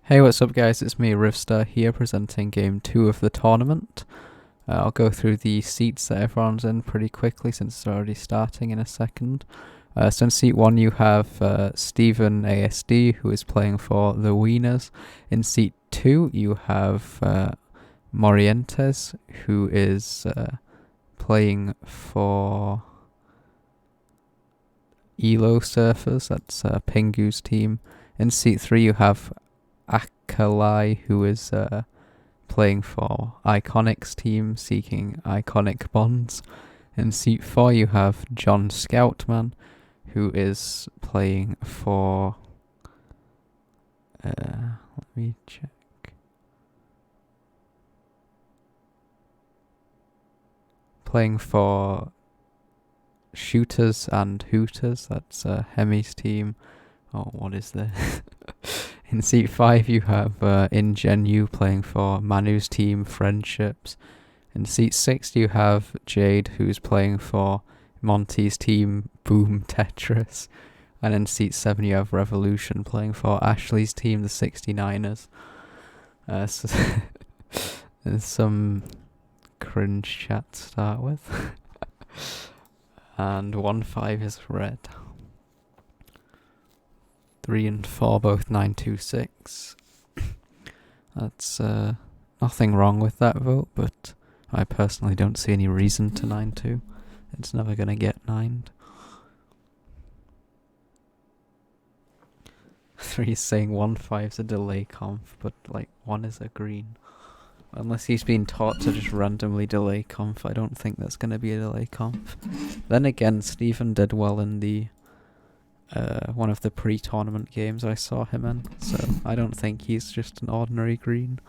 Hey, what's up guys? It's me, Rivstar, here presenting game 2 of the tournament. I'll go through the seats that everyone's in pretty quickly since it's already starting in a second. So in seat 1 you have Stephen ASD, who is playing for the Wieners. In seat 2 you have Morientes, who is playing for Elo Surfers, that's Pingu's team. In seat 3 you have Akalai, who is playing for Iconic's team, seeking Iconic bonds. In seat 4 you have John Scoutman, who is playing for... let me check. Playing for Shooters and Hooters, that's Hemi's team. Oh, what is this? In seat 5 you have Ingenu playing for Manu's team, Friendships. In seat 6 you have Jade, who's playing for Monty's team, Boom Tetris. And in seat 7 you have Revolution playing for Ashley's team, the 69ers. So there's some cringe chat to start with. And 1-5 is red. 3 and 4 both 926. That's nothing wrong with that vote, but I personally don't see any reason to 9-2. It's never gonna get 9'd. 3 is saying 1-5's a delay conf, but like 1 is a green. Unless he's been taught to just randomly delay conf, I don't think that's gonna be a delay conf. Then again, Stephen did well in the one of the pre-tournament games I saw him in, so I don't think he's just an ordinary green.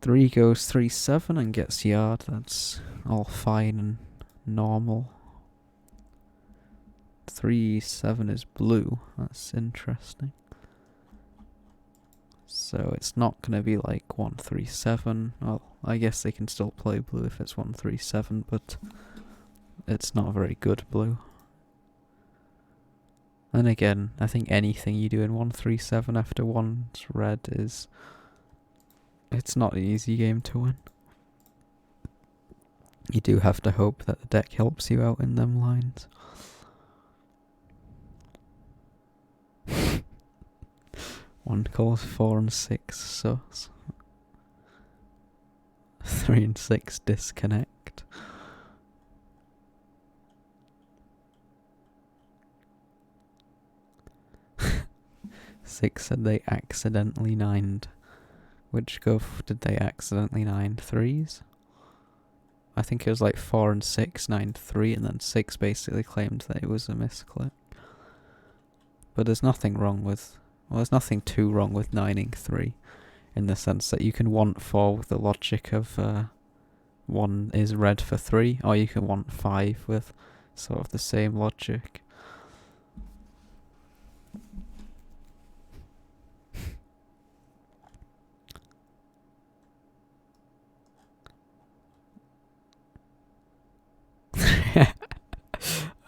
3 goes 3-7 and gets yard, that's all fine and normal. 3-7 is blue, that's interesting. So it's not going to be like 1-3-7, well, I guess they can still play blue if it's 1-3-7, but it's not very good blue. And again, I think anything you do in 1-3-7 after 1's red is... it's not an easy game to win. You do have to hope that the deck helps you out in them lines. One calls 4 and 6 sus. 3 and 6 disconnect. Six said they accidentally 9'd. Which did they accidentally 9 3s? I think it was like 4 and 6 9'd 3, and then 6 basically claimed that it was a misclick. But there's nothing wrong with... well, there's nothing too wrong with 9ing 3, in the sense that you can want 4 with the logic of 1 is red for 3, or you can want 5 with sort of the same logic.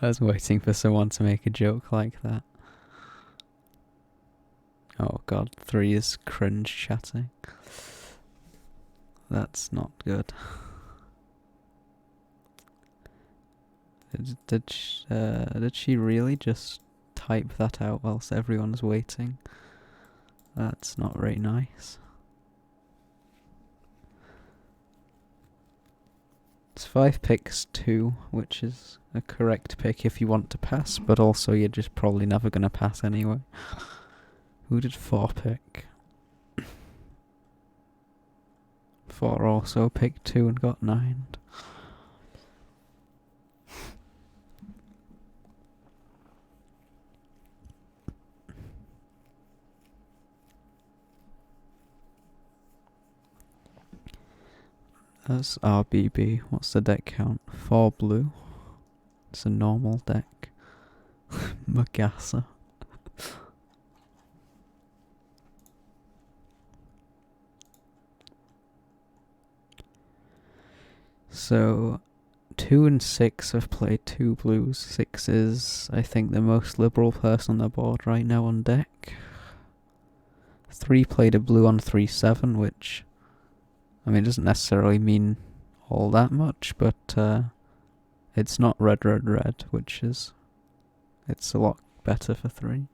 I was waiting for someone to make a joke like that. Oh god, 3 is cringe chatting. That's not good. Did she really just type that out whilst everyone's waiting? That's not very nice. It's 5 picks 2, which is a correct pick if you want to pass, but also you're just probably never going to pass anyway. Who did 4 pick? 4 also picked 2 and got 9'd. That's RBB. What's the deck count? 4 blue. It's a normal deck. Magassa. So, 2 and 6 have played 2 blues. 6 is, I think, the most liberal person on the board right now on deck. 3 played a blue on 3-7, which, I mean, doesn't necessarily mean all that much, but it's not red, red, red, which is, it's a lot better for 3.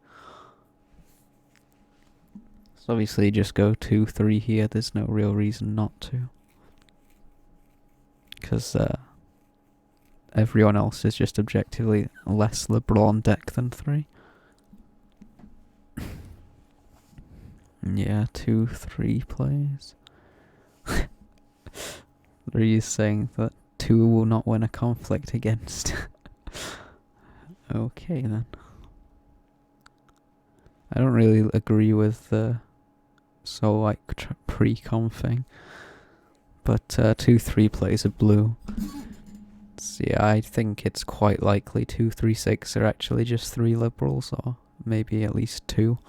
So obviously just go 2-3 here, there's no real reason not to. Because everyone else is just objectively less liberal on deck than 3. Yeah, 2-3 plays. 3 is saying that 2 will not win a conflict against. Okay then. I don't really agree with the pre-com thing. But 2-3 plays a blue. So yeah, I think it's quite likely 2-3-6 are actually just 3 liberals, or maybe at least 2.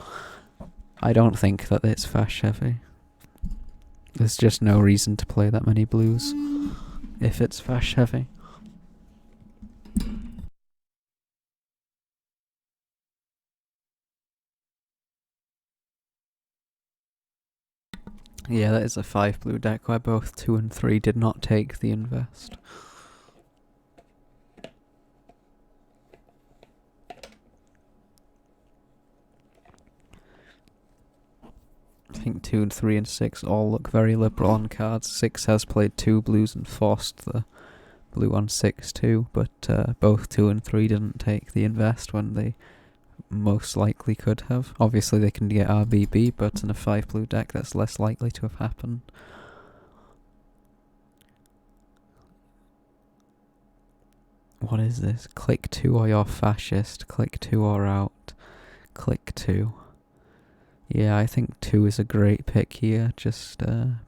I don't think that it's fash heavy. There's just no reason to play that many blues if it's fash heavy. Yeah, that is a 5 blue deck where both 2 and 3 did not take the invest. I think 2 and 3 and 6 all look very liberal on cards. 6 has played 2 blues and forced the blue on 6 too, but both 2 and 3 didn't take the invest when they most likely could have. Obviously they can get RBB, but in a 5 blue deck that's less likely to have happened. What is this? Click 2 or you're fascist. Click 2 or out. Click 2. Yeah, I think 2 is a great pick here. Just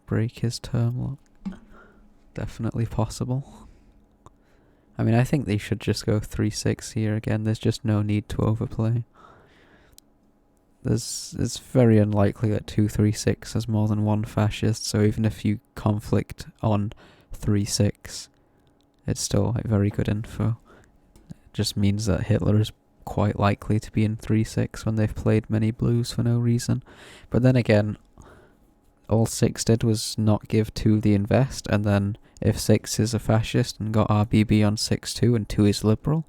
break his term lock. Definitely possible. I mean, I think they should just go 3-6 here again. There's just no need to overplay. It's very unlikely that 2-3-6 has more than one fascist, so even if you conflict on 3-6, it's still like very good info. It just means that Hitler is quite likely to be in 3-6 when they've played many blues for no reason. But then again, all 6 did was not give 2 the invest, and then if 6 is a fascist and got RBB on 6-2 and 2 is liberal,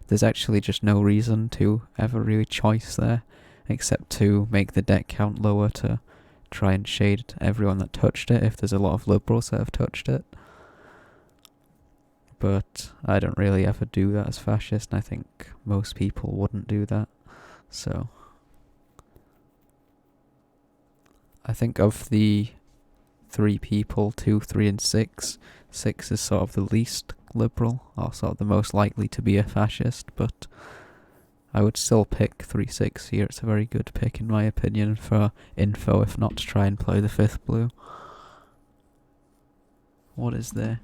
there's actually just no reason to ever really choice there, except to make the deck count lower to try and shade everyone that touched it if there's a lot of liberals that have touched it. But I don't really ever do that as fascist, and I think most people wouldn't do that. So I think of the 3 people, 2, 3 and 6, 6 is sort of the least liberal, or sort of the most likely to be a fascist, but I would still pick 3-6 here. It's a very good pick in my opinion for info, if not to try and play the 5th blue. What is there?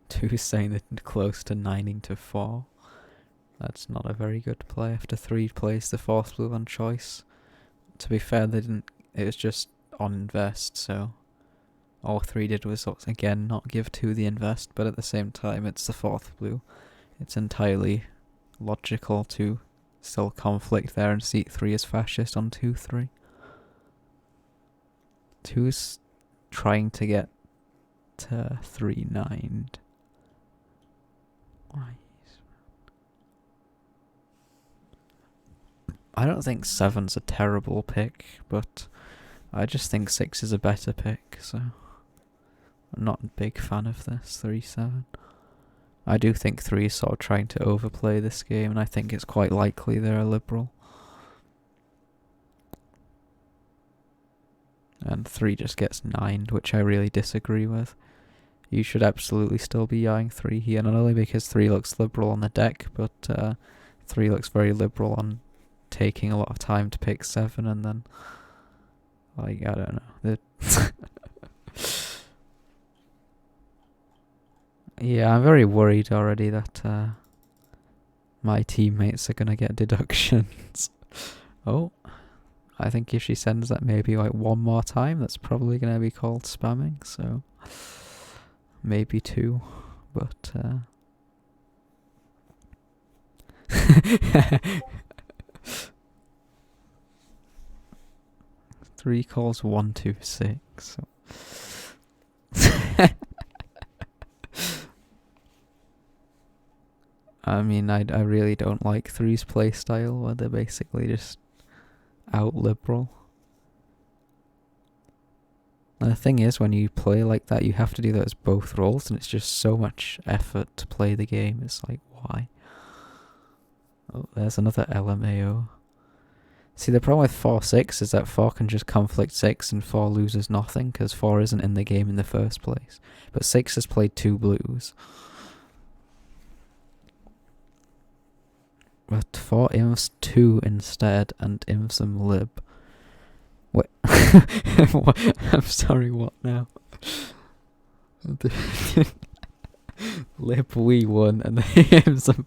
Two saying that close to 9-4. That's not a very good play. After 3 plays the 4th blue on choice. To be fair, they didn't. It was just on invest, so all 3 did was again not give 2 the invest. But at the same time, it's the 4th blue. It's entirely logical to still conflict there and seat 3 as fascist on 2-3. 2 is trying to get to 3-9'd. Why? I don't think 7's a terrible pick, but I just think 6 is a better pick, so I'm not a big fan of this 3-7. I do think 3 is sort of trying to overplay this game, and I think it's quite likely they're a liberal. And 3 just gets 9'd, which I really disagree with. You should absolutely still be eyeing 3 here, not only because 3 looks liberal on the deck, but 3 looks very liberal on taking a lot of time to pick 7, and then, like, I don't know. Yeah, I'm very worried already that my teammates are gonna get deductions. Oh, I think if she sends that maybe like one more time, that's probably gonna be called spamming, so maybe two, but 3 calls 126. I mean, I really don't like Three's playstyle, where they're basically just out liberal. And the thing is, when you play like that, you have to do those both roles, and it's just so much effort to play the game. It's like, why? Oh, there's another LMAO. See, the problem with 4-6 is that 4 can just conflict 6 and 4 loses nothing, because 4 isn't in the game in the first place. But 6 has played 2 blues. But 4 infs 2 instead, and infs them lib. Wait. I'm sorry, what now? Lib we won, and they infs them.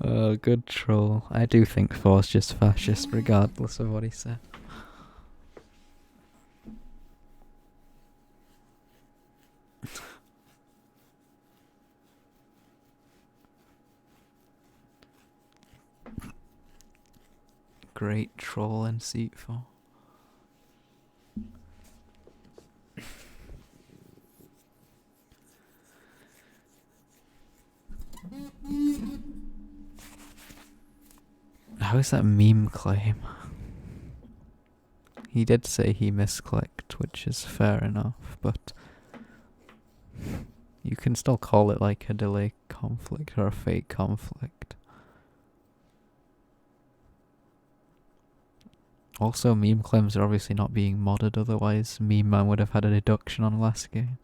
Oh, good troll. I do think 4's just fascist, regardless of what he said. Great troll in seat 4. How is that meme claim? He did say he misclicked, which is fair enough, but you can still call it like a delay conflict or a fake conflict. Also, meme claims are obviously not being modded, otherwise Meme Man would have had a deduction on last game.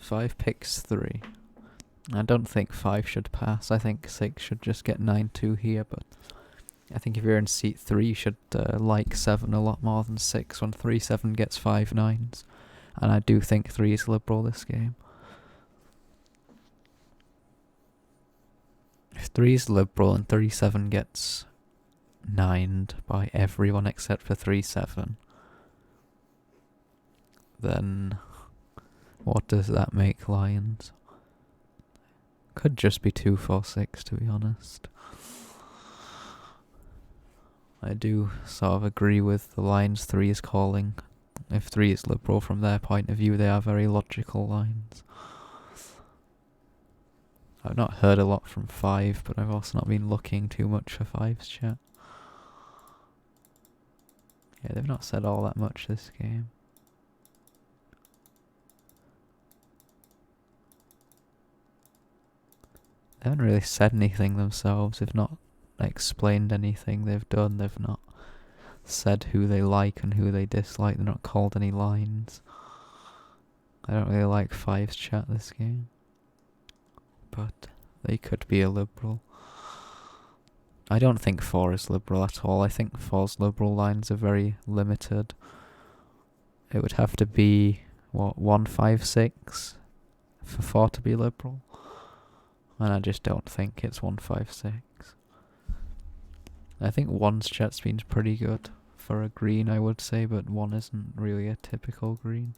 Five picks 3. I don't think 5 should pass. I think 6 should just get 9-2 here, but I think if you're in seat 3, you should like 7 a lot more than 6 when 3-7 gets 5 9s. And I do think 3 is liberal this game. If 3 is liberal and 3-7 gets 9'd by everyone except for 3-7, then what does that make Lions? Could just be 2-4-6, to be honest. I do sort of agree with the lines 3 is calling. If 3 is liberal from their point of view, they are very logical lines. I've not heard a lot from 5, but I've also not been looking too much for 5's chat. Yeah, they've not said all that much this game. They haven't really said anything themselves. They've not explained anything they've done. They've not said who they like and who they dislike. They're not called any lines. I don't really like 5's chat this game, but they could be a liberal. I don't think 4 is liberal at all. I think 4's liberal lines are very limited. It would have to be, 1-5-6 for 4 to be liberal? And I just don't think it's 1-5-6. I think 1's chat's been pretty good for a green, I would say, but 1 isn't really a typical green.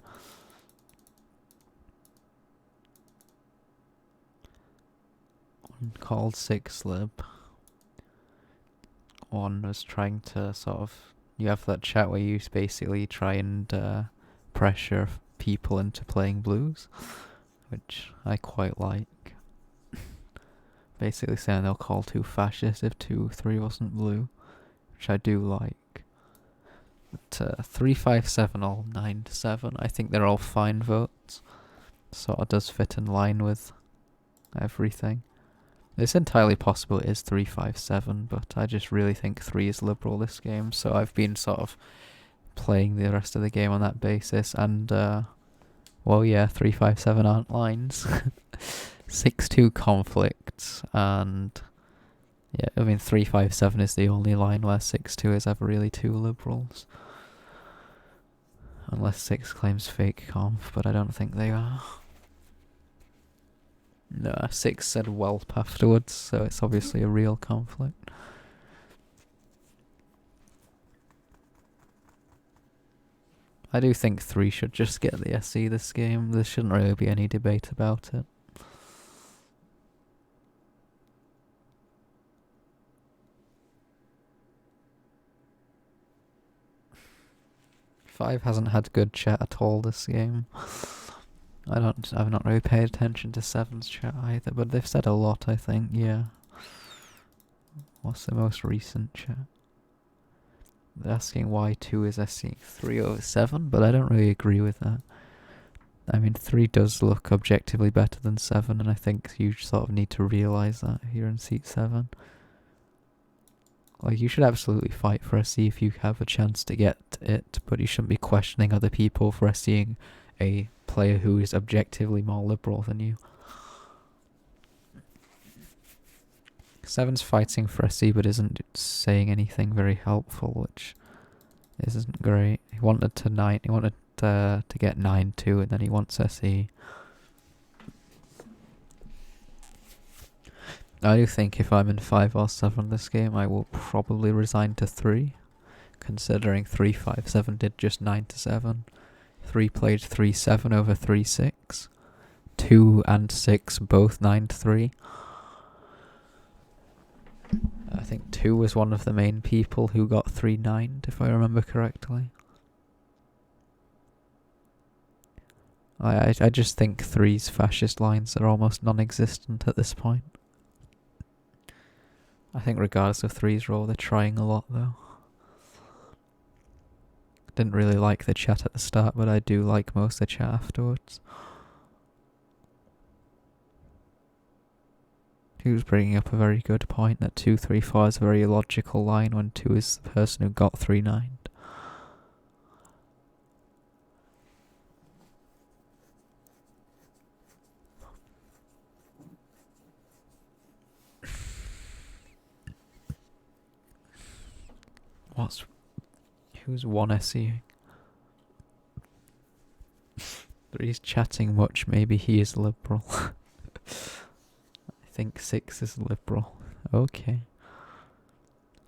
One called 6 lib. 1 was trying to sort of... You have that chat where you basically try and pressure people into playing blues, which I quite like. Basically saying they'll call 2 fascist if 2-3 wasn't blue, which I do like. But 3-5-7 all 9-7, I think they're all fine votes. Sort of does fit in line with everything. It's entirely possible it is 3-5-7, but I just really think 3 is liberal this game, so I've been sort of playing the rest of the game on that basis, and well, yeah, 3-5-7 aren't lines. 6-2 conflicts, and Yeah, I mean 357 is the only line where 6-2 is ever really two liberals. Unless 6 claims fake conf, but I don't think they are. No, 6 said whelp afterwards, so it's obviously a real conflict. I do think 3 should just get the SE this game. There shouldn't really be any debate about it. Five hasn't had good chat at all this game. I've not really paid attention to 7's chat either, but they've said a lot, I think, yeah. What's the most recent chat? They're asking why 2 is SE 3 over 7, but I don't really agree with that. I mean, 3 does look objectively better than 7, and I think you sort of need to realise that here in seat 7. Like, you should absolutely fight for SE if you have a chance to get it, but you shouldn't be questioning other people for SEing a player who is objectively more liberal than you. 7's fighting for SE but isn't saying anything very helpful, which isn't great. He wanted to get 9-2 and then he wants SE. I do think if I'm in 5 or 7 this game, I will probably resign to 3, considering 3-5-7 did just 9-7. 3 played 3-7 over 3-6. 2 and 6 both 9-3. I think 2 was one of the main people who got 3-9'd, if I remember correctly. I just think 3's fascist lines are almost non-existent at this point. I think regardless of 3's role, they're trying a lot though. Didn't really like the chat at the start, but I do like most of the chat afterwards. He was bringing up a very good point that 2-3-4 is a very illogical line when 2 is the person who got 3-9'd. Who's 1 SEing? 3's chatting much, maybe he is liberal. I think 6 is liberal. Okay.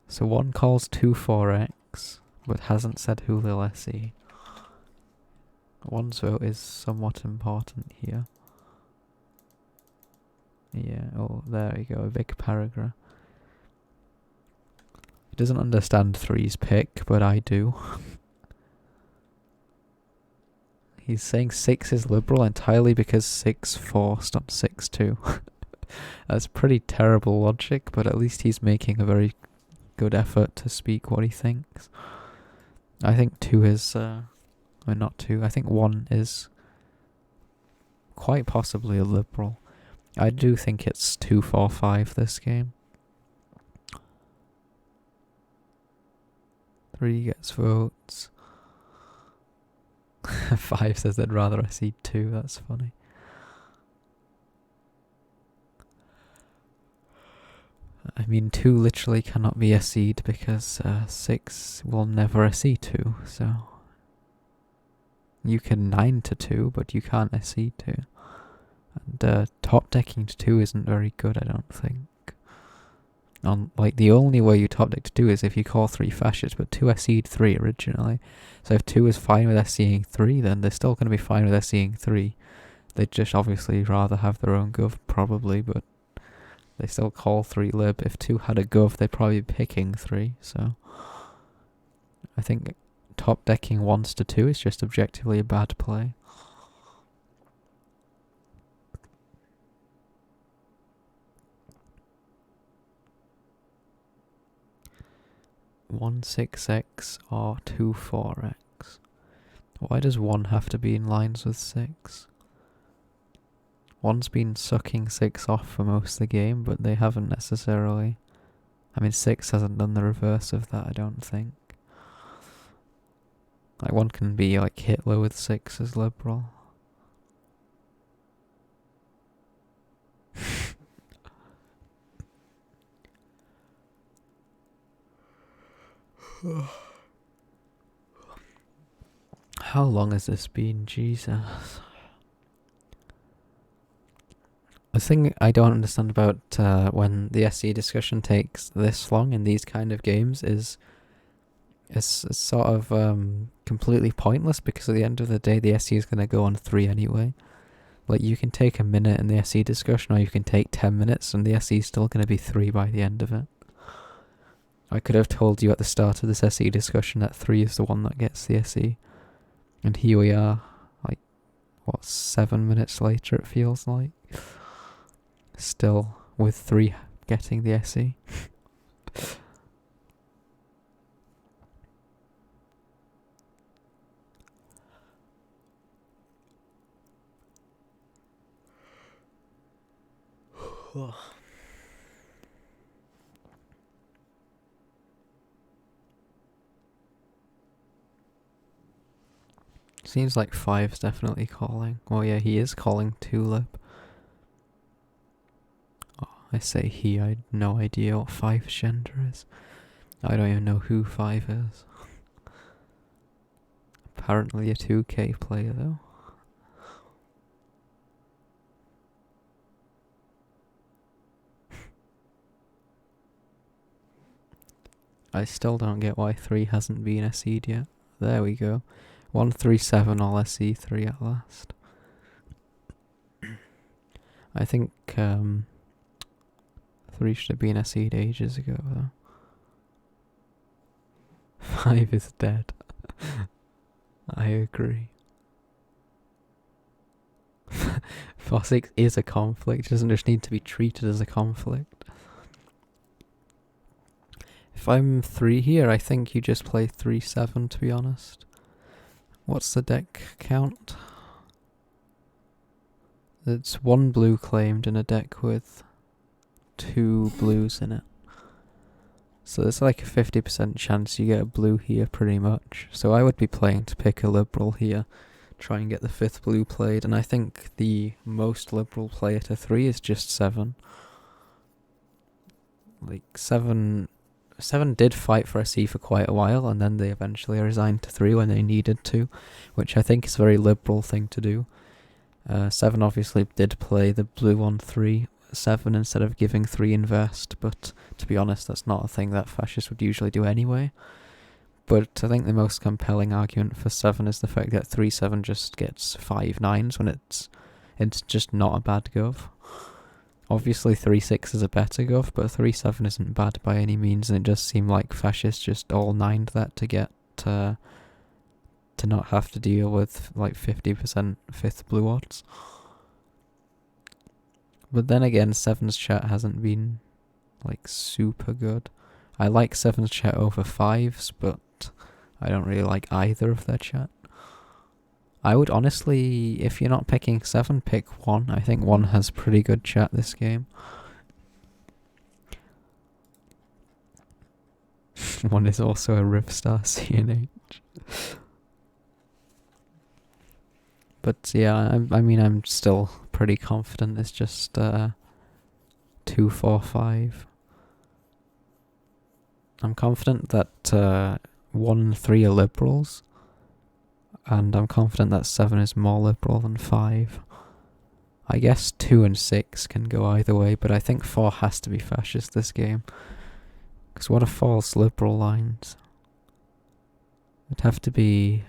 So 1 calls 2-4x, but hasn't said who they'll SE. 1's vote is somewhat important here. Yeah, oh, there we go, a big paragraph. He doesn't understand 3's pick, but I do. He's saying 6 is liberal entirely because 6 forced on 6-2. That's pretty terrible logic, but at least he's making a very good effort to speak what he thinks. I think 2 is, not 2, I think 1 is quite possibly a liberal. I do think it's 2-4-5 this game. 3 gets votes. 5 says they'd rather SE 2, that's funny. I mean, 2 literally cannot be SE'd because 6 will never SE 2, so... You can 9-2, but you can't SE 2. And top decking to 2 isn't very good, I don't think. The only way you top deck to 2 is if you call 3 fascist, but 2 SE'd 3 originally. So if 2 is fine with SEing 3, then they're still going to be fine with SEing 3. They'd just obviously rather have their own gov, probably, but they still call 3 lib. If 2 had a gov, they'd probably be picking 3, so... I think top decking 1-2 is just objectively a bad play. One 6x or 2 4x. Why does 1 have to be in lines with 6? 1's been sucking 6 off for most of the game, but they haven't necessarily. I mean, 6 hasn't done the reverse of that, I don't think. Like, 1 can be like Hitler with 6 as liberal. How long has this been? Jesus. The thing I don't understand about when the SE discussion takes this long in these kind of games is it's sort of completely pointless, because at the end of the day the SE is going to go on 3 anyway. Like, you can take a minute in the SE discussion, or you can take 10 minutes and the SE is still going to be 3 by the end of it. I could have told you at the start of this SE discussion that 3 is the one that gets the SE. And here we are, like, 7 minutes later it feels like. Still with 3 getting the SE. Seems like 5's definitely calling. Oh yeah, he is calling Tulip. Oh, I say he, I had no idea what 5's gender is. I don't even know who 5 is. Apparently a 2K player though. I still don't get why 3 hasn't been SE'd yet. There we go. 137 all SE3 at last. I think 3 should have been SE'd ages ago though. 5 is dead. I agree. 4-6 is a conflict, it doesn't just need to be treated as a conflict. If I'm 3 here, I think you just play 3-7, to be honest. What's the deck count? It's 1 blue claimed in a deck with 2 blues in it. So there's like a 50% chance you get a blue here pretty much. So I would be playing to pick a liberal here, try and get the 5th blue played, and I think the most liberal player to 3 is just 7. Like 7 did fight for SE for quite a while, and then they eventually resigned to 3 when they needed to, which I think is a very liberal thing to do. 7 obviously did play the blue on 3-7 instead of giving 3 invest, but to be honest that's not a thing that fascists would usually do anyway. But I think the most compelling argument for 7 is the fact that 3-7 just gets 5 9s when it's just not a bad gov. Obviously 3-6 is a better gov, but 3-7 isn't bad by any means, and it does seem like fascists just all 9'd that to get to not have to deal with like 50% 5th blue odds. But then again, 7's chat hasn't been like super good. I like 7's chat over 5's, but I don't really like either of their chat. I would honestly, if you're not picking 7, pick 1. I think 1 has pretty good chat this game. 1 is also a Rivstar CNH. But yeah, I mean, I'm still pretty confident it's just 2, 4, 5. I'm confident that 1 and 3 are liberals, and I'm confident that 7 is more liberal than 5. I guess 2 and 6 can go either way, but I think 4 has to be fascist this game. Because what are false liberal lines? It'd have to be...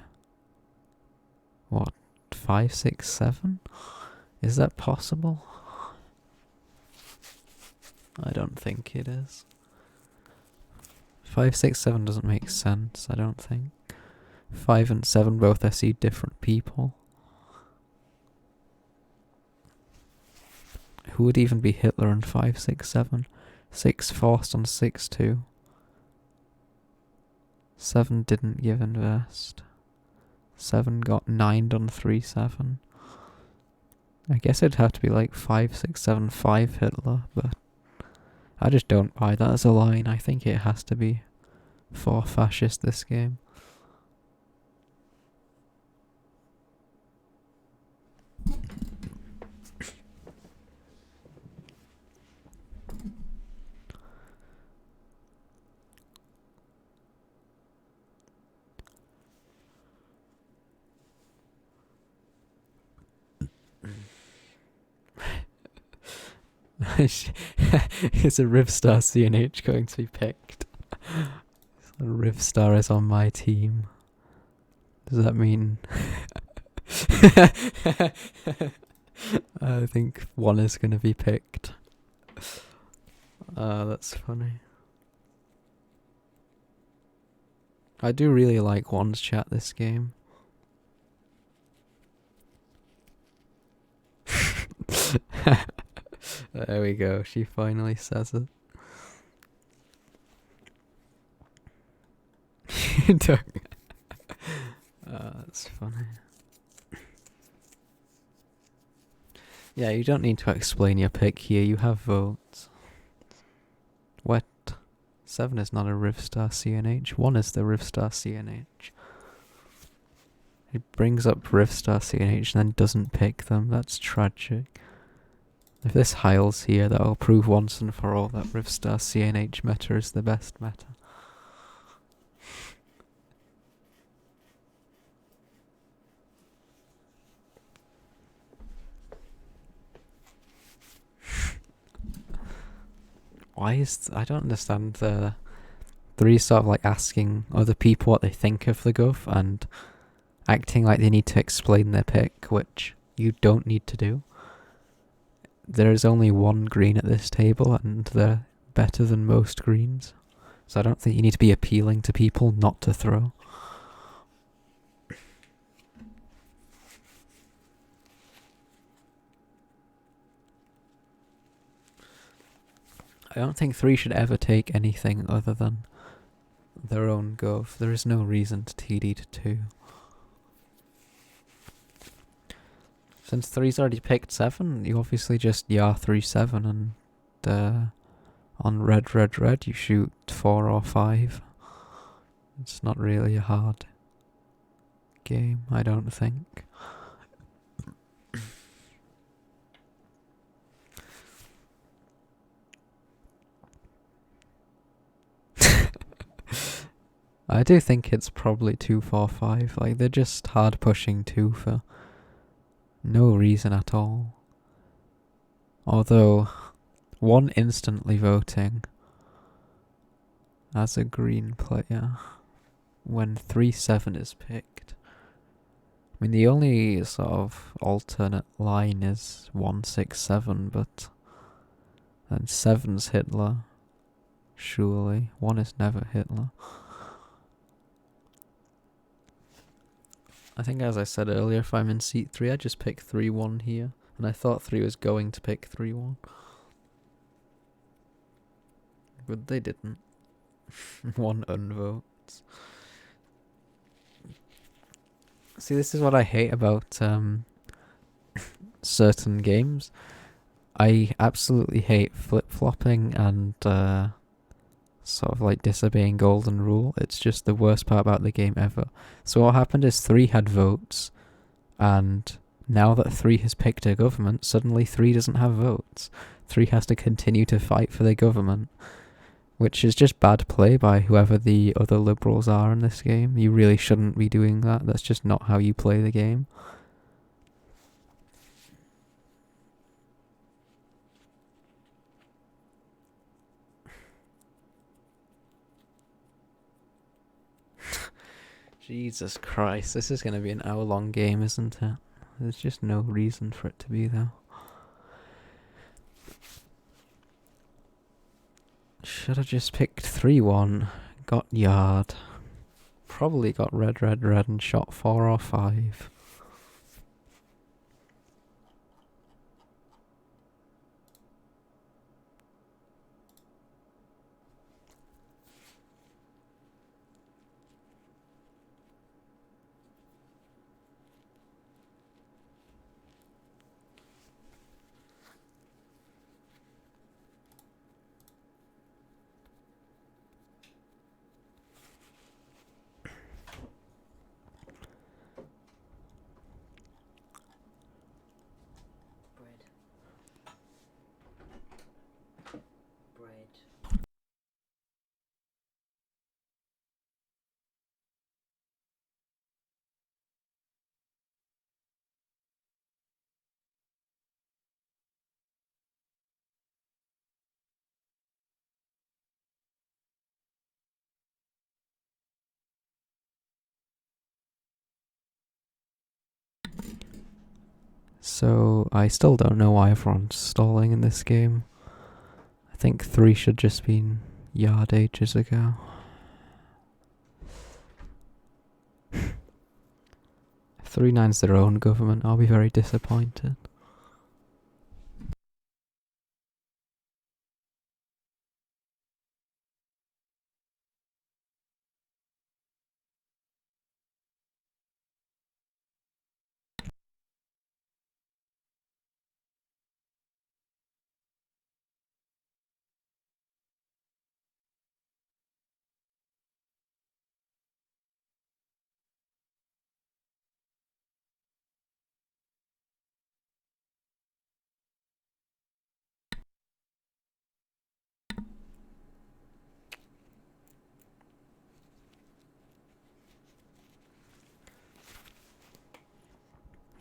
what? 5, 6, 7? Is that possible? I don't think it is. 5, 6, 7 doesn't make sense, I don't think. 5 and 7 both SE different people. Who would even be Hitler on 5, 6, 7? 6 forced on 6, 2. 7 didn't give invest. 7 got 9'd on 3, 7. I guess it'd have to be like 5, 6, 7, 5 Hitler, but I just don't buy that as a line. I think it has to be 4 fascist this game. Is a Rivstar CNH going to be picked? Rivstar is on my team. Does that mean... I think one is going to be picked. That's funny. I do really like one's chat this game. There we go, she finally says it. That's funny. Yeah, you don't need to explain your pick here, you have votes. Wet 7 is not a Rivstar CNH, 1 is the Rivstar CNH. It brings up Rivstar CNH and then doesn't pick them, that's tragic. If this Hiles here, that'll prove once and for all that Rivstar CNH meta is the best meta. Why is... I don't understand the... Three sort of like asking other people what they think of the Gov and acting like they need to explain their pick, which you don't need to do. There is only one green at this table and they're better than most greens. So I don't think you need to be appealing to people not to throw. I don't think 3 should ever take anything other than their own Gov. There is no reason to TD to 2. Since 3's already picked 7, you obviously just Yar 3-7 and on red you shoot 4 or 5. It's not really a hard game, I don't think. I do think it's probably 2-4-5. Like, they're just hard pushing 2 for no reason at all. Although, 1 instantly voting as a green player when 3-7 is picked. I mean, the only sort of alternate line is 1-6-7, but then 7's Hitler. Surely. 1 is never Hitler. I think, as I said earlier, if I'm in seat 3, I just pick 3-1 here. And I thought 3 was going to pick 3-1. But they didn't. 1 unvotes. See, this is what I hate about certain games. I absolutely hate flip-flopping and sort of like disobeying golden rule. It's just the worst part about the game ever. So what happened is 3 had votes, and now that 3 has picked a government, suddenly 3 doesn't have votes. 3 has to continue to fight for their government, which is just bad play by whoever the other liberals are in this game. You really shouldn't be doing that. That's just not how you play the game. Jesus Christ, this is going to be an hour-long game, isn't it? There's just no reason for it to be, though. Should have just picked 3-1, got Yard, probably got red and shot 4 or 5. So I still don't know why everyone's stalling in this game. I think 3 should just been yard ages ago. If 3-9's their own government, I'll be very disappointed.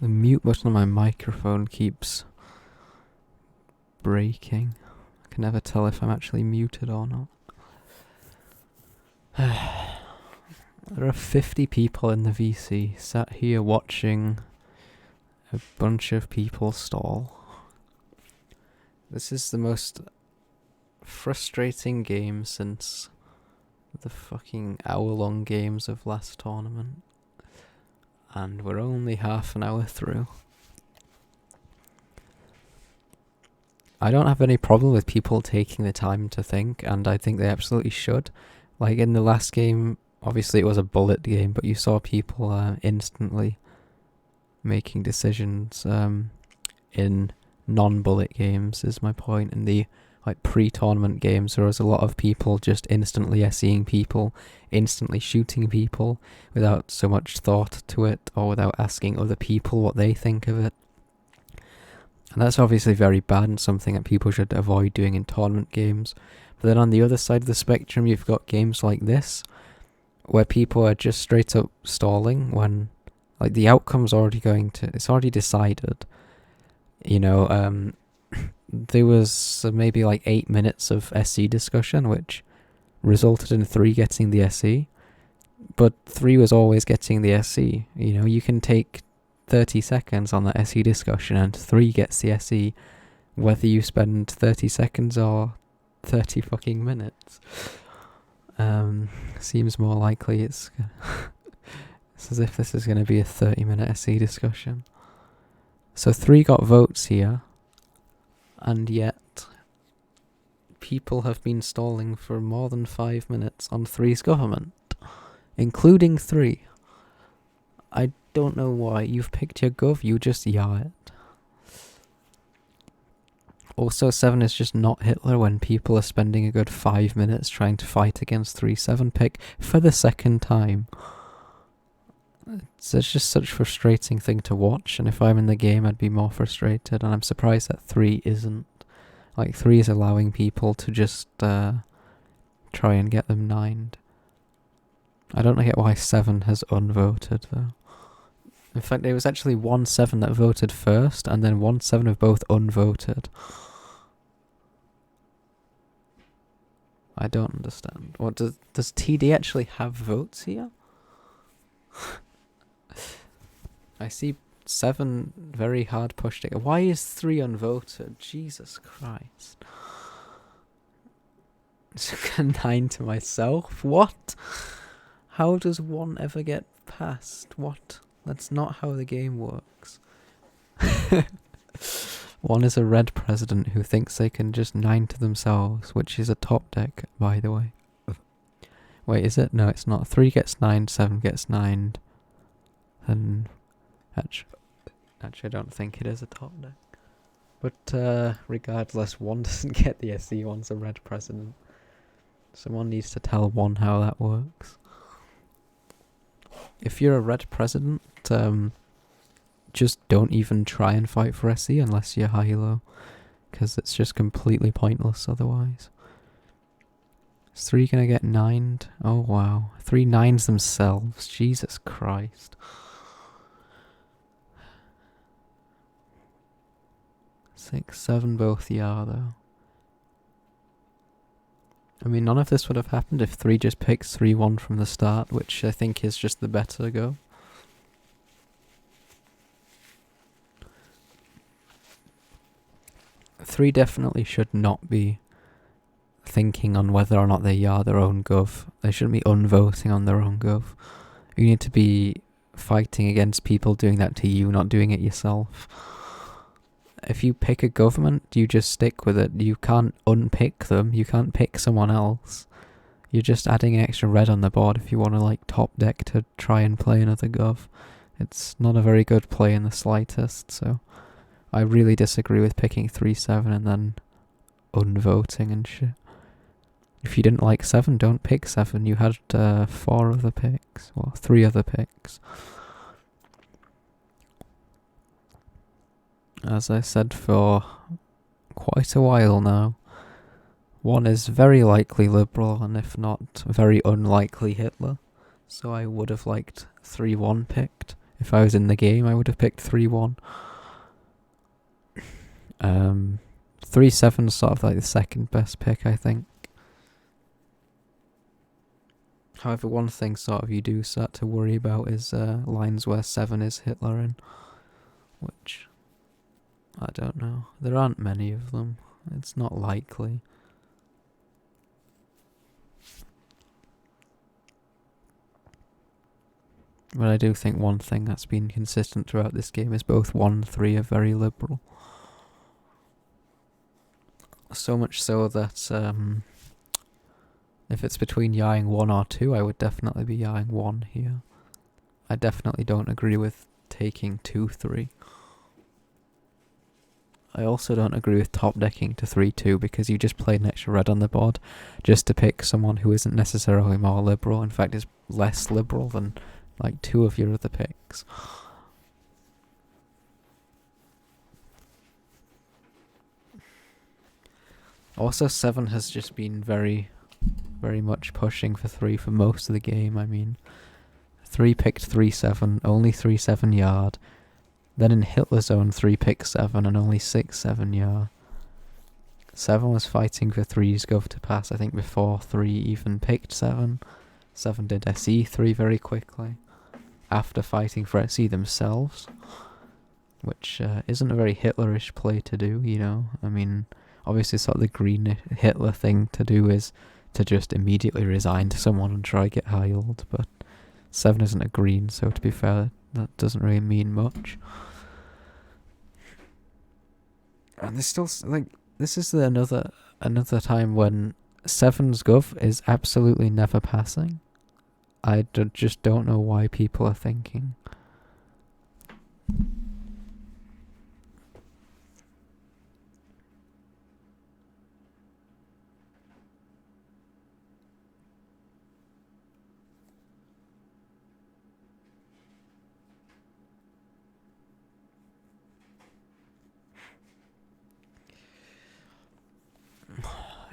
The mute button on my microphone keeps breaking. I can never tell if I'm actually muted or not. There are 50 people in the VC sat here watching a bunch of people stall. This is the most frustrating game since the fucking hour-long games of last tournament. And we're only half an hour through. I don't have any problem with people taking the time to think, and I think they absolutely should. Like in the last game, obviously it was a bullet game, but you saw people instantly making decisions in non-bullet games, is my point. In the pre-tournament games, there was a lot of people just instantly SEing people, instantly shooting people without so much thought to it, or without asking other people what they think of it. And that's obviously very bad and something that people should avoid doing in tournament games. But then on the other side of the spectrum, you've got games like this, where people are just straight up stalling when the outcome's already it's already decided. There was maybe 8 minutes of SE discussion, which resulted in 3 getting the SE, but 3 was always getting the SE. You can take 30 seconds on the SE discussion and 3 gets the SE, whether you spend 30 seconds or 30 fucking minutes. Seems more likely it's as if this is going to be a 30-minute SE discussion. So 3 got votes here, and yet people have been stalling for more than 5 minutes on 3's government, including 3. I don't know why. You've picked your gov, you just yah it. Also, 7 is just not Hitler when people are spending a good 5 minutes trying to fight against 3-7 pick for the second time. It's just such a frustrating thing to watch, and if I'm in the game I'd be more frustrated, and I'm surprised that 3 isn't. 3 is allowing people to just try and get them 9'd. I don't get why 7 has unvoted though. In fact, there was actually 1-7 that voted first, and then 1-7 have both unvoted. I don't understand. What does TD actually have votes here? I see 7 very hard pushed it. Why is 3 unvoted? Jesus Christ. It's a 9 to myself. What? How does 1 ever get past? What? That's not how the game works. 1 is a red president who thinks they can just 9 to themselves, which is a top deck, by the way. Wait, is it? No, it's not. 3 gets 9'd, 7 gets 9'd. And actually, I don't think it is a top deck. But regardless, 1 doesn't get the SE, 1's a red president. Someone needs to tell 1 how that works. If you're a red president, just don't even try and fight for SE unless you're high-low, because it's just completely pointless otherwise. Is 3 gonna get 9'd? Oh wow. 3 9s themselves. Jesus Christ. 6, 7 both though. I mean, none of this would have happened if 3 just picks 3-1 from the start, which I think is just the better go. 3 definitely should not be thinking on whether or not they are their own gov. They shouldn't be unvoting on their own gov. You need to be fighting against people doing that to you, not doing it yourself. If you pick a government, you just stick with it. You can't unpick them. You can't pick someone else. You're just adding an extra red on the board if you want to like top deck to try and play another gov. It's not a very good play in the slightest, so I really disagree with picking 3-7 and then unvoting and shit. If you didn't like 7, don't pick 7. You had 4 other picks. Well, 3 other picks. As I said for quite a while now, 1 is very likely Liberal, and if not, very unlikely Hitler. So I would have liked 3-1 picked. If I was in the game, I would have picked 3-1. 3-7 is sort of like the second best pick, I think. However, one thing sort of you do start to worry about is lines where 7 is Hitler in, which I don't know. There aren't many of them. It's not likely. But I do think one thing that's been consistent throughout this game is both 1 and 3 are very liberal. So much so that if it's between Yawing 1 or 2, I would definitely be Yawing 1 here. I definitely don't agree with taking 2-3. I also don't agree with top decking to 3-2 because you just played an extra red on the board just to pick someone who isn't necessarily more liberal. In fact, is less liberal than like 2 of your other picks. Also, 7 has just been very much pushing for 3 for most of the game. I mean, 3 picked 3-7, only 3-7 yard. Then in Hitler Zone, 3 picked 7 and only 6-7 yard. 7 was fighting for 3's gov to pass, I think, before 3 even picked 7. 7 did SE 3 very quickly, after fighting for SE themselves, which isn't a very Hitlerish play to do, you know. I mean, obviously sort of the green Hitler thing to do is to just immediately resign to someone and try get heiled, but 7 isn't a green, so to be fair, that doesn't really mean much. And there's still, like, this is another time when 7's gov is absolutely never passing. I just don't know why people are thinking.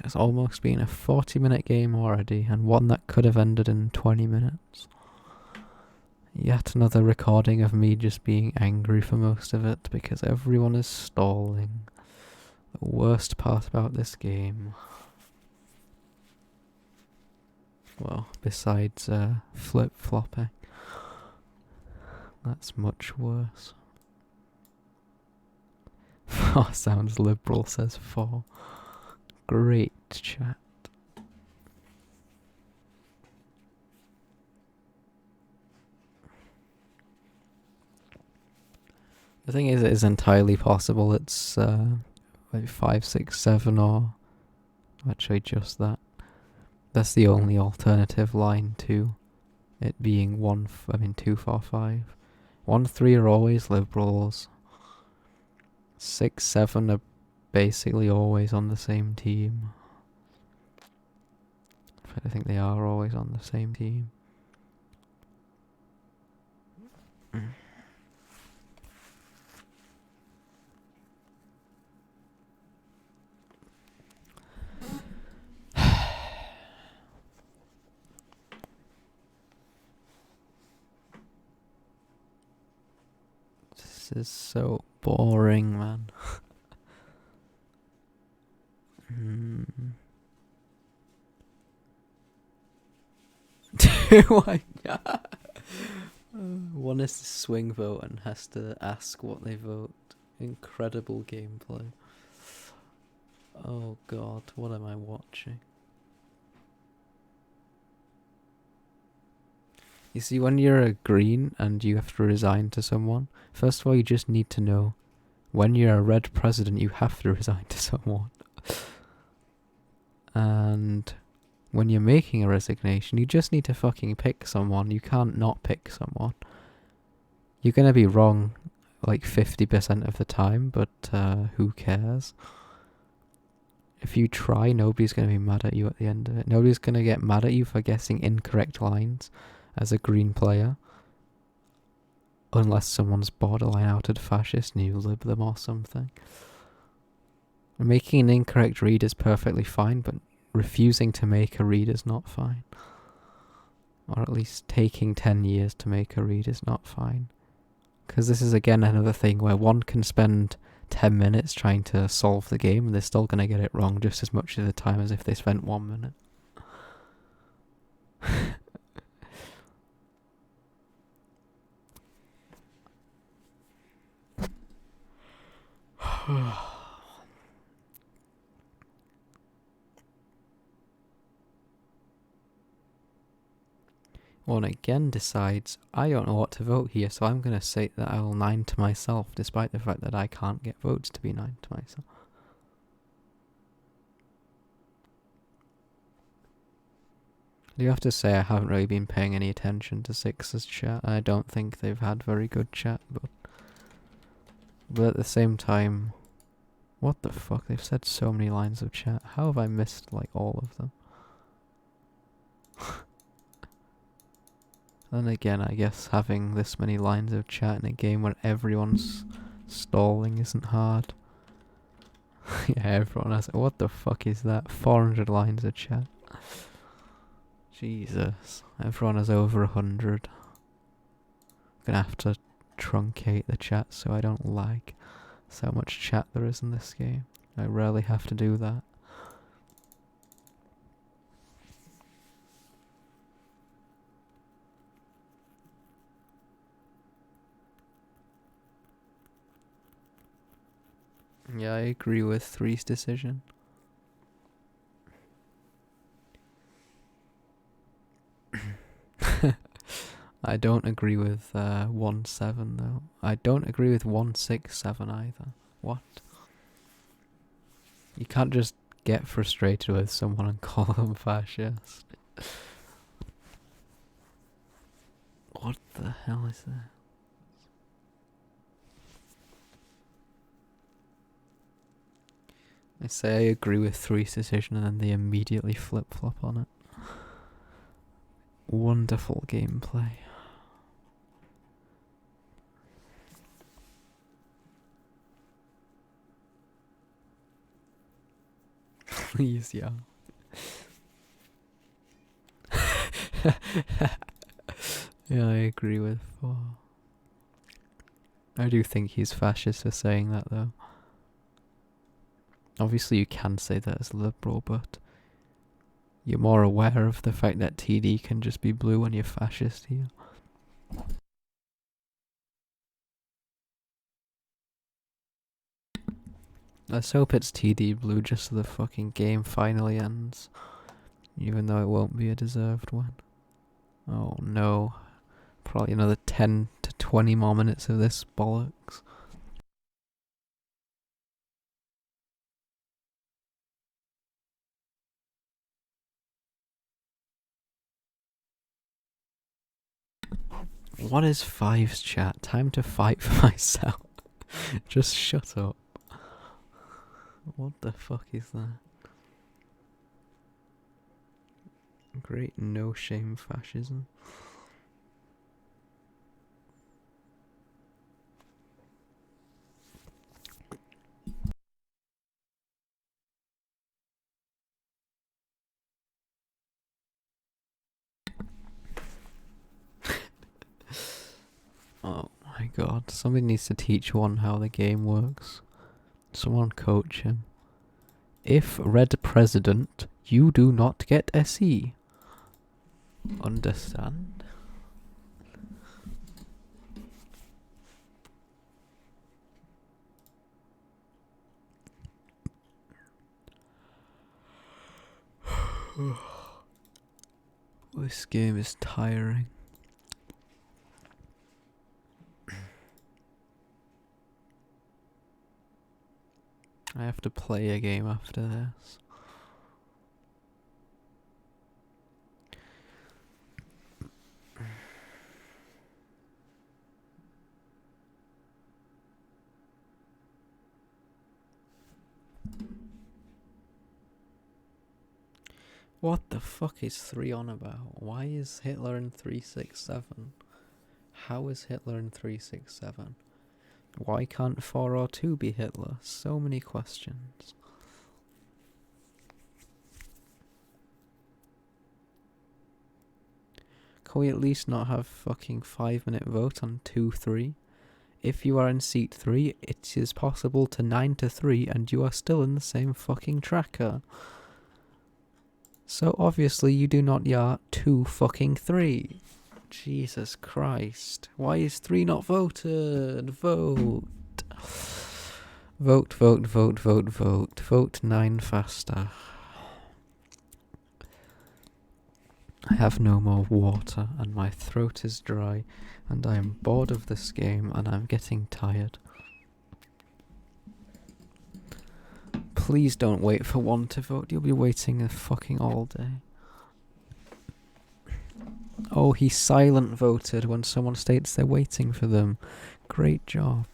It's almost been a 40-minute game already, and one that could have ended in 20 minutes. Yet another recording of me just being angry for most of it, because everyone is stalling. The worst part about this game. Well, besides flip-flopping. That's much worse. 4 sounds liberal, says 4. Great chat. The thing is, it is entirely possible it's like 5, 6, 7 or actually just that. That's the only alternative line to it being 2, 4, 5. 1, 3 are always liberals. 6, 7 are basically always on the same team. In fact, I think they are always on the same team. This is so boring, man. Why not? One is to swing vote and has to ask what they vote. Incredible gameplay. Oh god, what am I watching? You see, when you're a green and you have to resign to someone, first of all, you just need to know when you're a red president, you have to resign to someone. And when you're making a resignation, you just need to fucking pick someone. You can't not pick someone. You're gonna be wrong like 50% of the time, but who cares? If you try, nobody's gonna be mad at you at the end of it. Nobody's gonna get mad at you for guessing incorrect lines as a green player. Unless someone's borderline outed fascist and you lib them or something. Making an incorrect read is perfectly fine, but refusing to make a read is not fine. Or at least taking 10 years to make a read is not fine. Because this is again another thing where one can spend 10 minutes trying to solve the game and they're still going to get it wrong just as much of the time as if they spent 1 minute. One again decides, I don't know what to vote here, so I'm going to say that I will 9 to myself, despite the fact that I can't get votes to be 9 to myself. I do have to say I haven't really been paying any attention to Six's chat. I don't think they've had very good chat, but at the same time, what the fuck? They've said so many lines of chat. How have I missed like all of them? Then again, I guess having this many lines of chat in a game where everyone's stalling isn't hard. Yeah, everyone has. What the fuck is that? 400 lines of chat. Jesus, everyone has over 100. Gonna have to truncate the chat so I don't lag. That's how much chat there is in this game. I rarely have to do that. Yeah, I agree with Three's decision. I don't agree with 1-7 though. I don't agree with 1-6-7 either. What? You can't just get frustrated with someone and call them fascist. What the hell is that? I say I agree with Three's decision and then they immediately flip-flop on it. Wonderful gameplay. Please, yeah. Yeah, I agree with 4. I do think he's fascist for saying that though. Obviously you can say that as a liberal, but you're more aware of the fact that TD can just be blue when you're fascist here. Let's hope it's TD blue just so the fucking game finally ends. Even though it won't be a deserved one. Oh no. Probably another 10 to 20 more minutes of this bollocks. What is 5's chat? Time to fight for myself. Just shut up. What the fuck is that? Great no shame fascism. Oh my god, somebody needs to teach one how the game works. Someone coach him. If red president, you do not get SE. Understand? This game is tiring. I have to play a game after this. What the fuck is 3 on about? Why is Hitler in 367? How is Hitler in 367? Why can't 4 or 2 be Hitler? So many questions. Can we at least not have fucking 5-minute vote on 2-3? If you are in seat 3, it is possible to 9-3 and you are still in the same fucking tracker. So obviously you do not yard 2-3. Jesus Christ. Why is 3 not voted? Vote. Vote, vote, vote, vote, vote. Vote 9 faster. I have no more water and my throat is dry and I am bored of this game and I'm getting tired. Please don't wait for 1 to vote. You'll be waiting fucking all day. Oh, he silent voted when someone states they're waiting for them. Great job.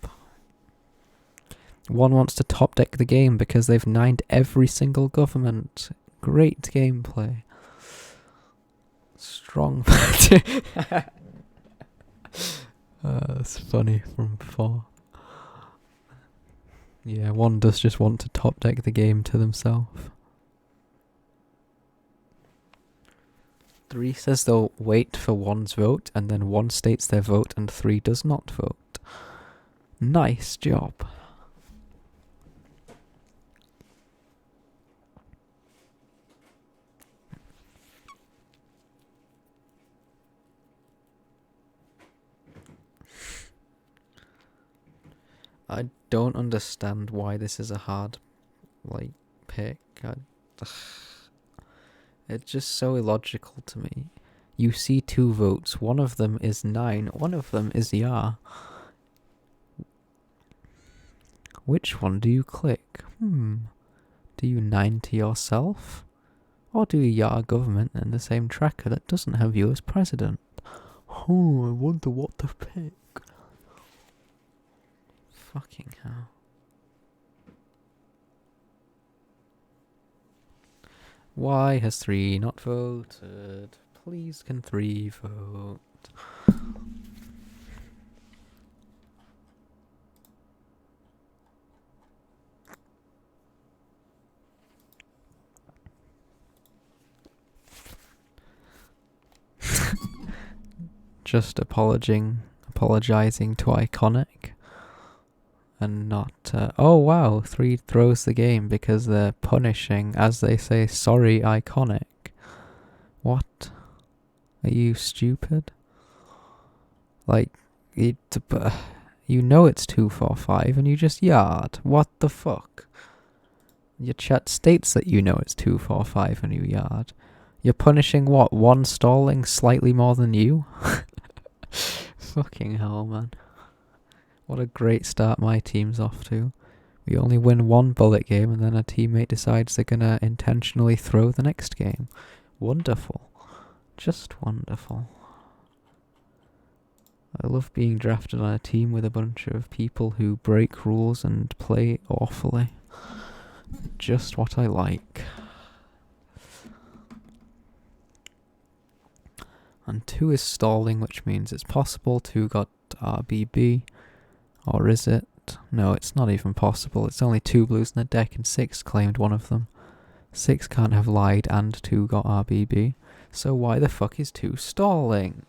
1 wants to top deck the game because they've 9'd every single government. Great gameplay. Strong. That's funny from 4. Yeah, 1 does just want to top deck the game to themselves. 3 says they'll wait for 1's vote, and then 1 states their vote and 3 does not vote. Nice job. I don't understand why this is a hard, pick. It's just so illogical to me. You see 2 votes. 1 of them is 9. 1 of them is yeah. Which one do you click? Do you 9 to yourself? Or do you yeah government in the same tracker that doesn't have you as president? Oh, I wonder what to pick. Fucking hell. Why has 3 not voted? Please can 3 vote? Just apologizing to Iconic. And not, oh wow, 3 throws the game because they're punishing, as they say, sorry Iconic. What? Are you stupid? You know it's 2-4-5 and you just yard. What the fuck? Your chat states that you know it's 2-4-5 and you yard. You're punishing what? 1 stalling slightly more than you? Fucking hell, man. What a great start my team's off to. We only win 1 bullet game and then a teammate decides they're gonna intentionally throw the next game. Wonderful. Just wonderful. I love being drafted on a team with a bunch of people who break rules and play awfully. Just what I like. And 2 is stalling, which means it's possible 2 got RBB. Or is it? No, it's not even possible. It's only 2 blues in the deck and 6 claimed 1 of them. 6 can't have lied and 2 got RBB. So why the fuck is 2 stalling?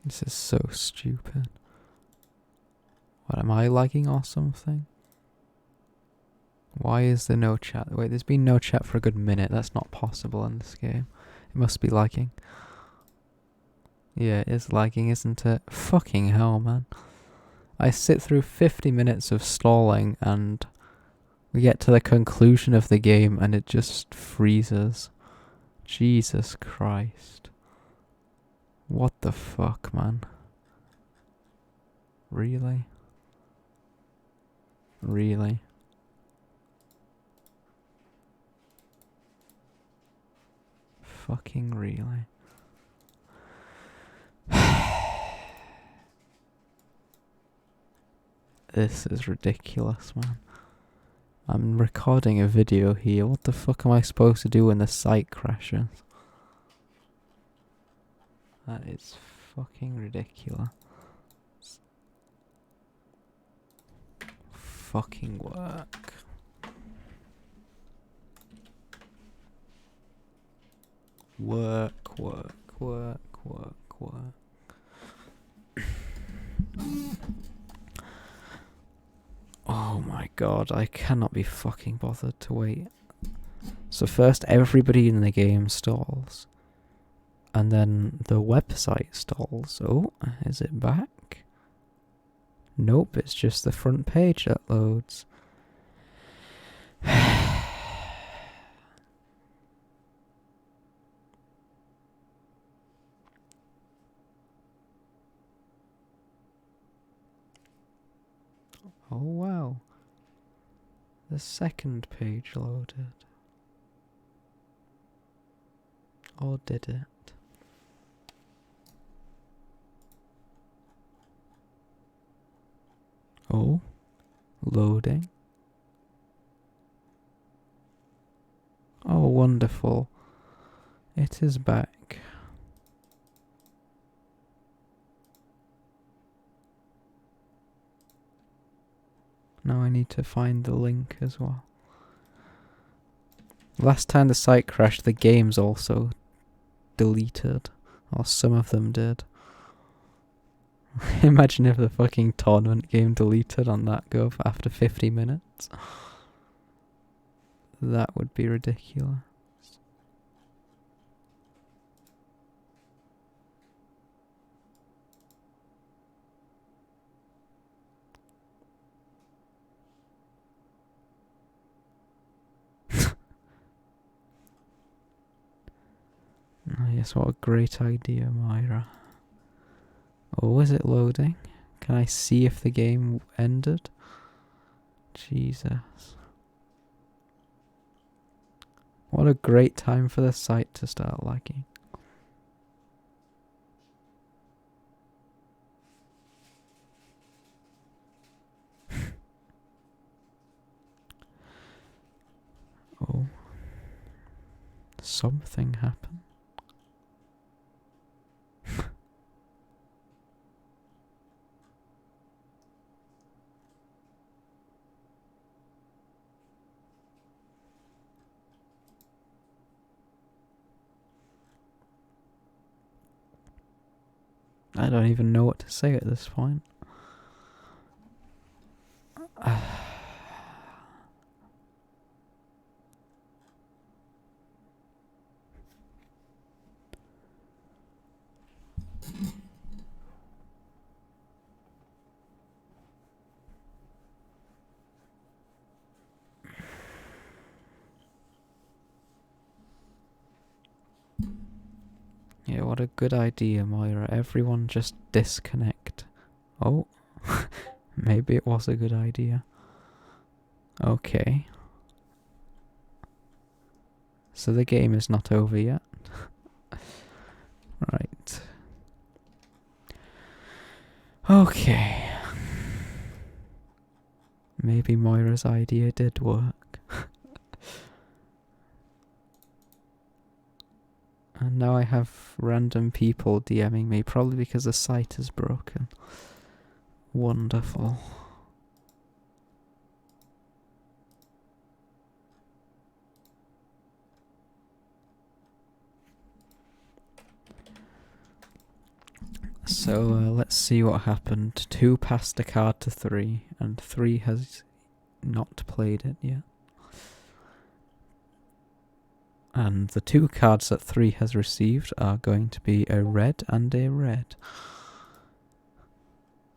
This is so stupid. What, am I lagging or something? Why is there no chat? Wait, there's been no chat for a good minute. That's not possible in this game. It must be lagging. Yeah, it is lagging, isn't it? Fucking hell, man. I sit through 50 minutes of stalling and we get to the conclusion of the game and it just freezes. Jesus Christ. What the fuck, man? Really? Really? Fucking really? This is ridiculous, man. I'm recording a video here. What the fuck am I supposed to do when the site crashes? That is fucking ridiculous. Fucking work. Work, work, work, work, work. Oh my god, I cannot be fucking bothered to wait. So first everybody in the game stalls. And then the website stalls. Oh, is it back? Nope, it's just the front page that loads. Oh wow. The second page loaded. Or did it? Oh, loading. Oh, wonderful. It is back. Now I need to find the link as well. Last time the site crashed, the games also deleted. Or some of them did. Imagine if the fucking tournament game deleted on that go after 50 minutes. That would be ridiculous. Oh, yes, what a great idea, Myra. Oh, is it loading? Can I see if the game ended? Jesus. What a great time for the site to start lagging. Oh. Something happened. I don't even know what to say at this point. Yeah, what a good idea, Moira. Everyone just disconnect. Oh, maybe it was a good idea. Okay. So the game is not over yet. Right. Okay. Maybe Moira's idea did work. And now I have random people DMing me, probably because the site is broken. Wonderful. So let's see what happened. 2 passed a card to 3, and 3 has not played it yet. And the two cards that 3 has received are going to be a red and a red.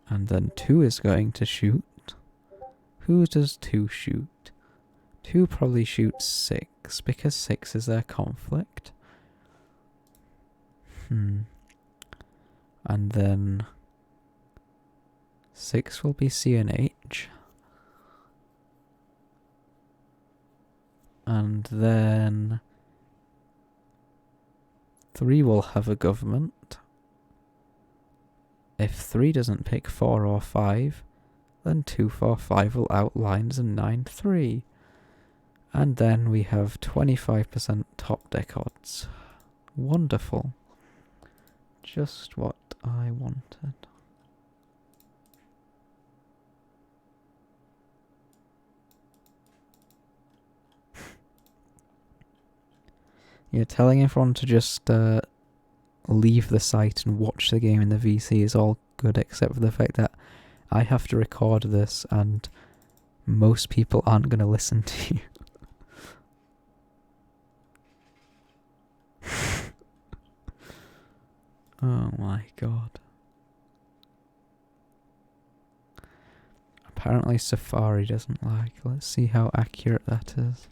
And then 2 is going to shoot. Who does 2 shoot? 2 probably shoots 6, because 6 is their conflict. And then 6 will be CNH. And then 3 will have a government. If 3 doesn't pick 4 or 5, then 2, 4, 5 will outlines and 9, 3. And then we have 25% top deck odds. Wonderful. Just what I wanted. Yeah, telling everyone to just leave the site and watch the game in the VC is all good, except for the fact that I have to record this and most people aren't going to listen to you. Oh my god. Apparently Safari doesn't like. Let's see how accurate that is.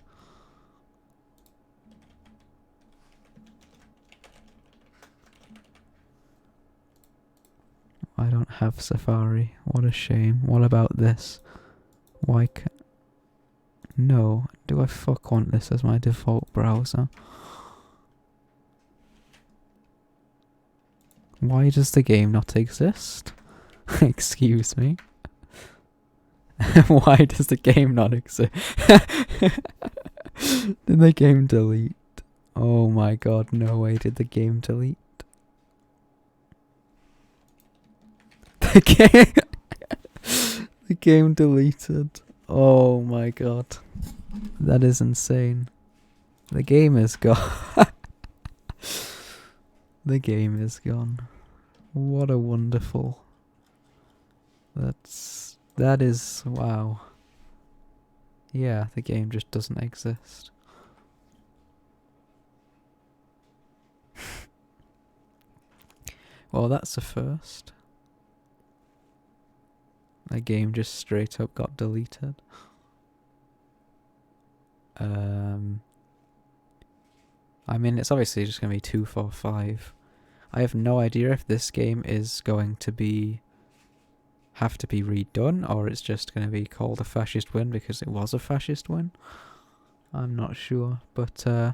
I don't have Safari. What a shame. What about this? Why can't... No. Do I fuck want this as my default browser? Why does the game not exist? Excuse me. Why does the game not exist? Did the game delete? Oh my god, no way did the game delete. The game deleted. Oh my god. That is insane. The game is gone. The game is gone. What a wonderful... That is... wow. Yeah, the game just doesn't exist. Well, that's a first. The game just straight up got deleted. I mean, it's obviously just going to be 2, 4, 5. I have no idea if this game is going to have to be redone, or it's just going to be called a fascist win because it was a fascist win. I'm not sure, but I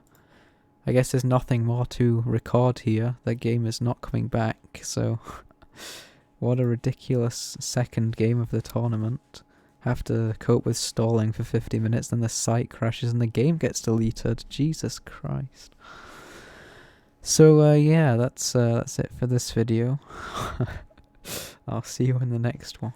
guess there's nothing more to record here. The game is not coming back, so what a ridiculous second game of the tournament. Have to cope with stalling for 50 minutes, then the site crashes and the game gets deleted. Jesus Christ. So yeah, that's it for this video. I'll see you in the next one.